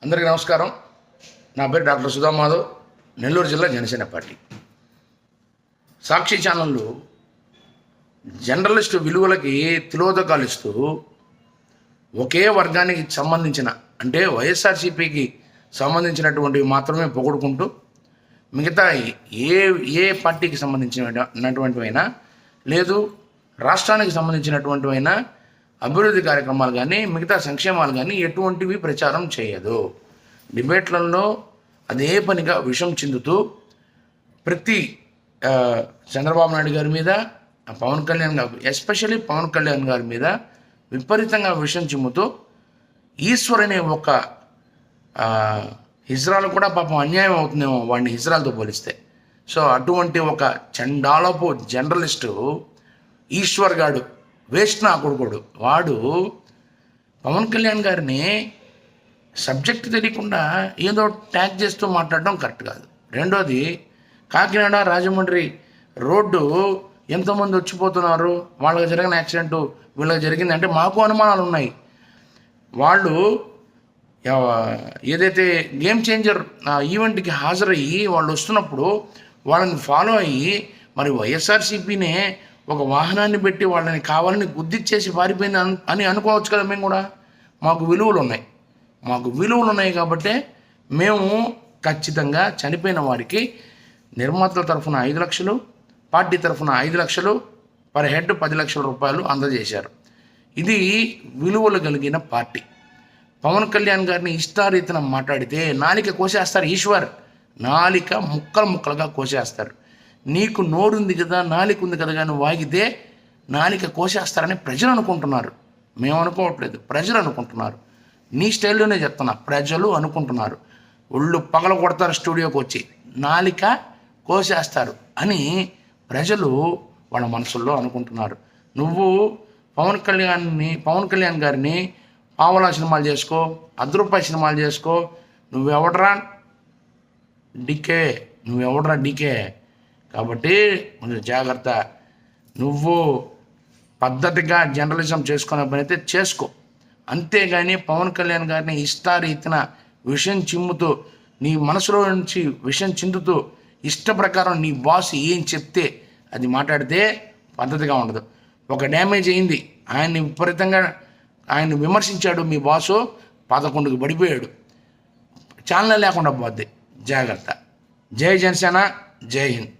అందరికీ నమస్కారం. నా పేరు డాక్టర్ సుధా మాధవ్, నెల్లూరు జిల్లా జనసేన పార్టీ. సాక్షి ఛానళ్ళు జర్నలిస్టు విలువలకి తిలోదకాలు ఇస్తూ ఒకే వర్గానికి సంబంధించిన అంటే వైఎస్ఆర్సీపీకి సంబంధించినటువంటివి మాత్రమే పొగుడుకుంటూ మిగతా ఏ పార్టీకి సంబంధించినటువంటివైనా లేదు రాష్ట్రానికి సంబంధించినటువంటివైనా అభివృద్ధి కార్యక్రమాలు కానీ మిగతా సంక్షేమాలు కానీ ఎటువంటివి ప్రచారం చేయదు. డిబేట్లలో అదే పనిగా విషం చిందుతూ ప్రతి చంద్రబాబు నాయుడు గారి మీద, పవన్ కళ్యాణ్ గారు, ఎస్పెషల్లీ పవన్ కళ్యాణ్ గారి మీద విపరీతంగా విషం చిమ్ముతూ ఈశ్వర్ అనే ఒక హిజ్రాలు కూడా పాపం అన్యాయం అవుతుందేమో వాడిని హిజ్రాలతో పోలిస్తే. సో అటువంటి ఒక చండాలపు జర్నలిస్టు ఈశ్వర్ గాడు, వేస్ట్ నా కొడుకుడు, వాడు పవన్ కళ్యాణ్ గారిని సబ్జెక్ట్ తెలియకుండా ఏదో ట్యాగ్ చేస్తూ మాట్లాడడం కరెక్ట్ కాదు. రెండోది, కాకినాడ రాజమండ్రి రోడ్డు ఎంతోమంది వచ్చిపోతున్నారు, వాళ్ళకి జరిగిన యాక్సిడెంటు వీళ్ళకి జరిగింది అంటే మాకు అనుమానాలు ఉన్నాయి. వాళ్ళు ఏదైతే గేమ్ చేంజర్ ఈవెంట్కి హాజరయ్యి వాళ్ళు వస్తున్నప్పుడు వాళ్ళని ఫాలో అయ్యి మరి వైఎస్ఆర్సీపీనే ఒక వాహనాన్ని పెట్టి వాళ్ళని కావాలని గుద్దిచ్చేసి పారిపోయింది అని అనుకోవచ్చు కదా. మేము కూడా మాకు విలువలు ఉన్నాయి కాబట్టే మేము ఖచ్చితంగా చనిపోయిన వారికి నిర్మాతల తరఫున 5 లక్షలు, పార్టీ తరఫున 5 లక్షలు, పర్ హెడ్ 10 లక్షల రూపాయలు అందజేశారు. ఇది విలువలు కలిగిన పార్టీ. పవన్ కళ్యాణ్ గారిని ఇష్టారీతన మాట్లాడితే నాలిక కోసేస్తారు. ఈశ్వర్ నాలిక ముక్కలుగా కోసేస్తారు. నీకు నోరుంది కదా, నాలిక ఉంది కదా కానీ వాగితే నాలిక కోసేస్తారని ప్రజలు అనుకుంటున్నారు. మేము అనుకోవట్లేదు, ప్రజలు అనుకుంటున్నారు. నీ స్టైల్లోనే చెప్తున్నా, ప్రజలు అనుకుంటున్నారు. ఒళ్ళు పగల కొడతారు స్టూడియోకి వచ్చి, నాలిక కోసేస్తారు అని ప్రజలు వాళ్ళ మనసుల్లో అనుకుంటున్నారు. నువ్వు పవన్ కళ్యాణ్ గారిని పావలా సినిమాలు చేసుకో, ₹10 సినిమాలు చేసుకో, నువ్వెవడరా డీకే. కాబట్టి కొంచెం జాగ్రత్త. నువ్వు పద్ధతిగా జర్నలిజం చేసుకునే పని అయితే చేసుకో, అంతేగాని పవన్ కళ్యాణ్ గారిని ఇష్టారీతిన విషయం చిమ్ముతూ, నీ మనసులో నుంచి విషయం చిందుతూ ఇష్ట ప్రకారం నీ బాస్ ఏం చెప్తే అది మాట్లాడితే పద్ధతిగా ఉండదు. ఒక డ్యామేజ్ అయింది, ఆయన్ని విమర్శించాడు మీ బాసు, 11కి పడిపోయాడు, ఛానల్ లేకుండా పోద్ది. జాగ్రత్త. జై జనసేన, జై హింద్.